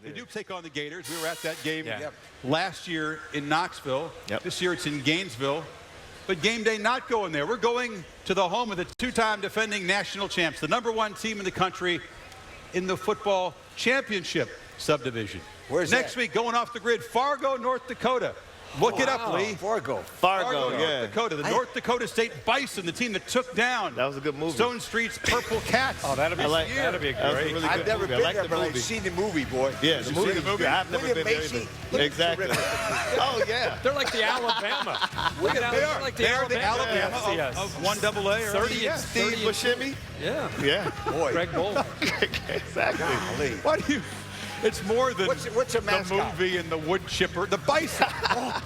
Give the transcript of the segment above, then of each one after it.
They do take on the Gators. We were at that game last year in Knoxville. This year it's in Gainesville. But game day not going there. We're going to the home of the two-time defending national champs, the #1 team in the country in the football championship subdivision. Where's Next that? week, going off the grid, Fargo, North Dakota. Look it up, Lee. Fargo, North Dakota. The North Dakota State Bison, the team that took down that was a good movie. Stone Street's Purple Cats. Oh, that'd be great. Really I've never been there, but I've seen the movie, boy. Yeah, the movie. I've never been there either. Exactly. Oh, yeah. They're like the Alabama. Look at they are. Like they are the Alabama of 1AA. 30 and Steve Buscemi. Yeah. Boy. Greg Bowl. Exactly. What do you? It's more than what's a mascot? the movie and the wood chipper. The Bison.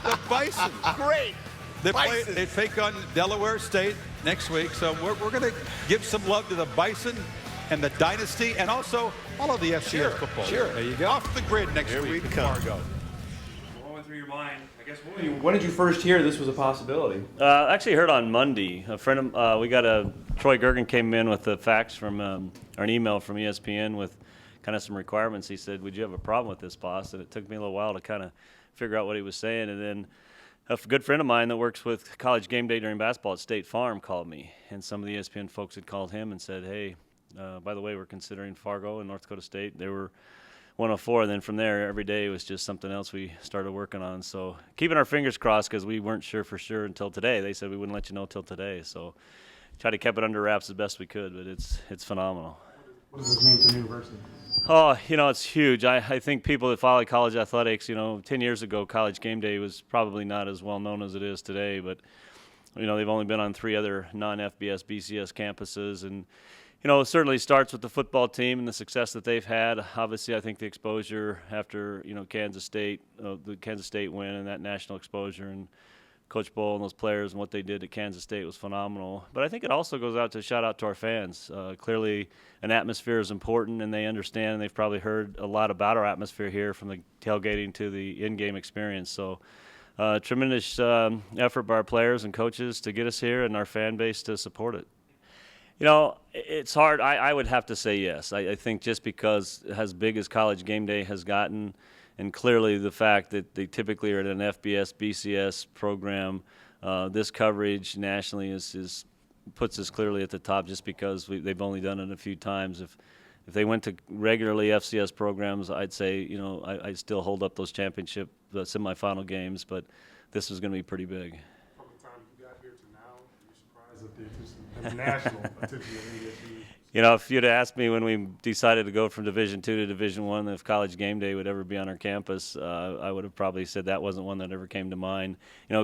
The Bison. Great. They take on Delaware State next week. So we're going to give some love to the Bison and the Dynasty and also all of the FCS football. Sure. There you go. Off the grid next week in Fargo. What went through your mind? I guess when did you first hear this was a possibility? Actually heard on Monday. A friend of Troy Gergen came in with a fax from or an email from ESPN with kind of some requirements. He said, "Would you have a problem with this, boss?" And it took me a little while to kind of figure out what he was saying. And then a good friend of mine that works with College Game Day during basketball at State Farm called me, and some of the ESPN folks had called him and said, "Hey, by the way, we're considering Fargo and North Dakota State." They were 104, and then from there, every day was just something else we started working on. So keeping our fingers crossed because we weren't sure for sure until today. They said we wouldn't let you know until today. So try to keep it under wraps as best we could, but it's phenomenal. What does this mean for the university? Oh, it's huge. I think people that follow college athletics, 10 years ago, College Game Day was probably not as well known as it is today, but, they've only been on 3 other non-FBS, BCS campuses, and, it certainly starts with the football team and the success that they've had. Obviously, I think the exposure after, Kansas State, the Kansas State win and that national exposure and Coach Bull and those players and what they did at Kansas State was phenomenal. But I think it also goes out to shout out to our fans. Clearly, an atmosphere is important, and they understand, and they've probably heard a lot about our atmosphere here from the tailgating to the in-game experience. So tremendous effort by our players and coaches to get us here and our fan base to support it. It's hard. I would have to say yes. I think just because as big as College Game Day has gotten, and clearly the fact that they typically are at an FBS, BCS program, this coverage nationally puts us clearly at the top just because they've only done it a few times. If they went to regularly FCS programs, I'd say, I'd still hold up those championship semifinal games, but this is going to be pretty big. From the time you got here to now, are you surprised at the national attention of NDSU? If you'd asked me when we decided to go from Division II to Division I if College Game Day would ever be on our campus, I would have probably said that wasn't one that ever came to mind.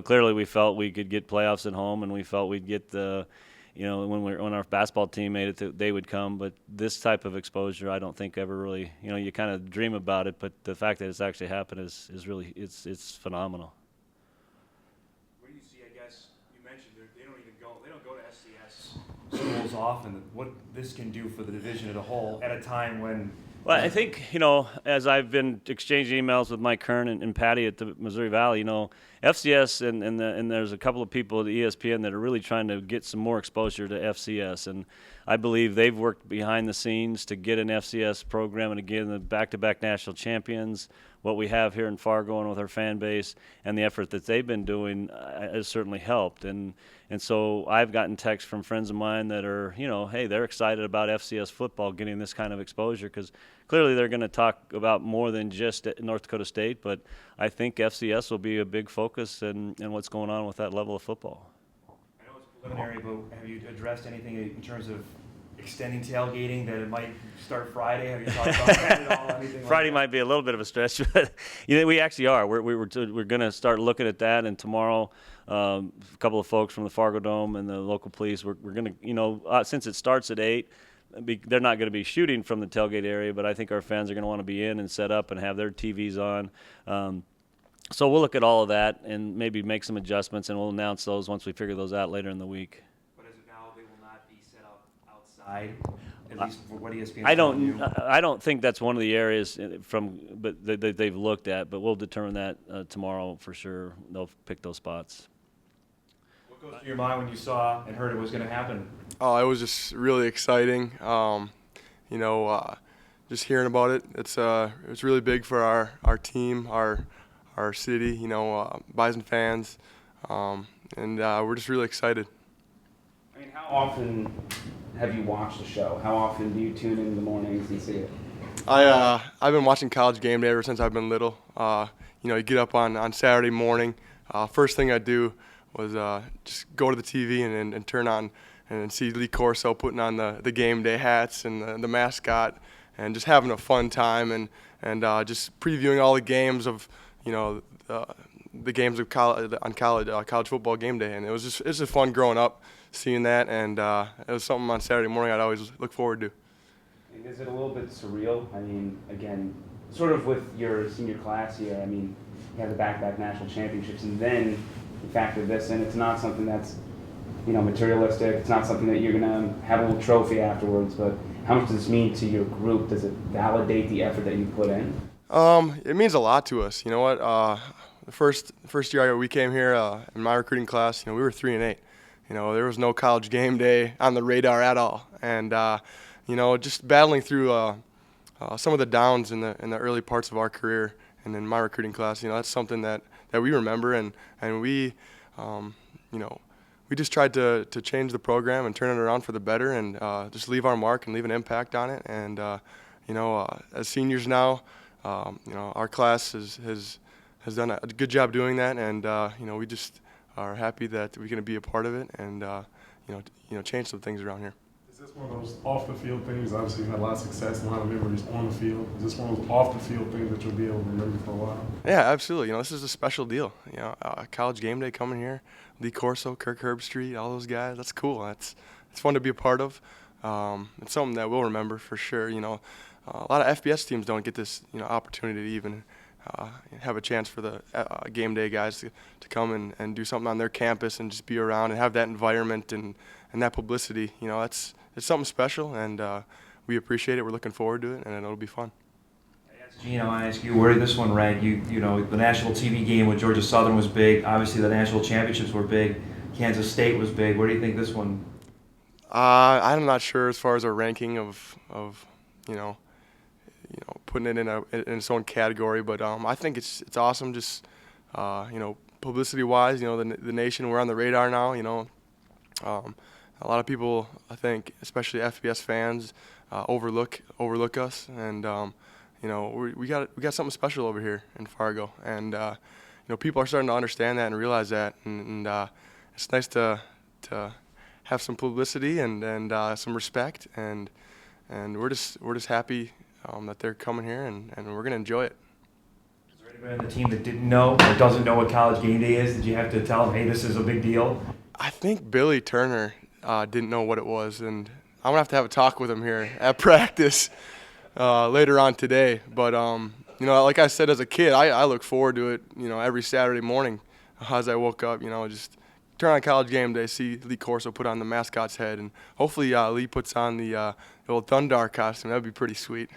Clearly we felt we could get playoffs at home, and we felt we'd get the, when our basketball team made it, they would come. But this type of exposure, I don't think ever really, you kind of dream about it, but the fact that it's actually happened is really, it's phenomenal. What do you see? I guess you mentioned they don't go to FCS schools often. What this can do for the division as a whole at a time when. Well, I think, as I've been exchanging emails with Mike Kern and Patty at the Missouri Valley, FCS and there's a couple of people at ESPN that are really trying to get some more exposure to FCS. And I believe they've worked behind the scenes to get an FCS program. And again, the back-to-back national champions, what we have here in Fargo and with our fan base, and the effort that they've been doing has certainly helped. And so I've gotten texts from friends of mine that are, hey, they're excited about FCS football getting this kind of exposure because clearly they're going to talk about more than just North Dakota State, but I think FCS will be a big focus in what's going on with that level of football. I know it's preliminary, but have you addressed anything in terms of extending tailgating, that it might start Friday? Have you talked about that at all? Anything Friday like might be a little bit of a stretch, but we actually are. We're going to start looking at that, and tomorrow a couple of folks from the Fargo Dome and the local police, we're going to, since it starts at 8, they're not going to be shooting from the tailgate area, but I think our fans are going to want to be in and set up and have their TVs on. So we'll look at all of that and maybe make some adjustments, and we'll announce those once we figure those out later in the week. But as of now, they will not be set up outside, at least for what ESPN. I don't think that's one of the areas but they've looked at, but we'll determine that tomorrow for sure. They'll pick those spots. What goes through your mind when you saw and heard it was going to happen? Oh, it was just really exciting. just hearing about it. It's really big for our team, our city, Bison fans, and we're just really excited. I mean, how often have you watched the show? How often do you tune in the mornings and see it? I've been watching College Game Day ever since I've been little. You get up on Saturday morning. First thing I do was just go to the TV and turn on and see Lee Corso putting on the Game Day hats and the mascot, and just having a fun time and just previewing all the games of the games of college football game day. And it's just fun growing up seeing that, and it was something on Saturday morning I'd always look forward to. And is it a little bit surreal? I mean, again, sort of with your senior class here, I mean, you have the back-to-back national championships, and then you factor this in. It's not something that's, materialistic. It's not something that you're going to have a little trophy afterwards, but how much does this mean to your group? Does it validate the effort that you put in? It means a lot to us. You know what? The first year we came here in my recruiting class, we were 3-8. There was no College Game Day on the radar at all, and just battling through some of the downs in the early parts of our career and in my recruiting class, that's something that we remember, and we we just tried to change the program and turn it around for the better, and just leave our mark and leave an impact on it. And as seniors now, our class has done a good job doing that, and we just are happy that we're going to be a part of it, and change some things around here. Is this one of those off the field things? Obviously, you've had a lot of success and a lot of memories on the field. Is this one of those off the field things that you'll be able to remember for a while? Yeah, absolutely. This is a special deal. College Game Day coming here, Lee Corso, Kirk Herbstreit, all those guys. That's cool. It's fun to be a part of. It's something that we'll remember for sure. A lot of FBS teams don't get this opportunity to even have a chance for the Game Day guys to come and do something on their campus and just be around and have that environment and that publicity. It's something special, and we appreciate it. We're looking forward to it, and it'll be fun. Gene, I ask you, where did this one rank? The national TV game with Georgia Southern was big. Obviously, the national championships were big. Kansas State was big. Where do you think this one? I'm not sure as far as a ranking of putting it in its own category, but I think it's awesome. Just publicity-wise, the nation, we're on the radar now. A lot of people, I think, especially FBS fans, overlook us, and we got something special over here in Fargo, and people are starting to understand that and realize that, and it's nice to have some publicity and some respect, and we're just happy that they're coming here, and we're gonna enjoy it. Is there anybody on the team that didn't know or doesn't know what College Game Day is? Did you have to tell them, hey, this is a big deal? I think Billy Turner didn't know what it was, and I'm gonna have a talk with him here at practice later on today. But like I said, as a kid, I look forward to it. Every Saturday morning, as I woke up, just turn on College Game Day, see Lee Corso put on the mascot's head, and hopefully Lee puts on the old Thundar costume. That'd be pretty sweet.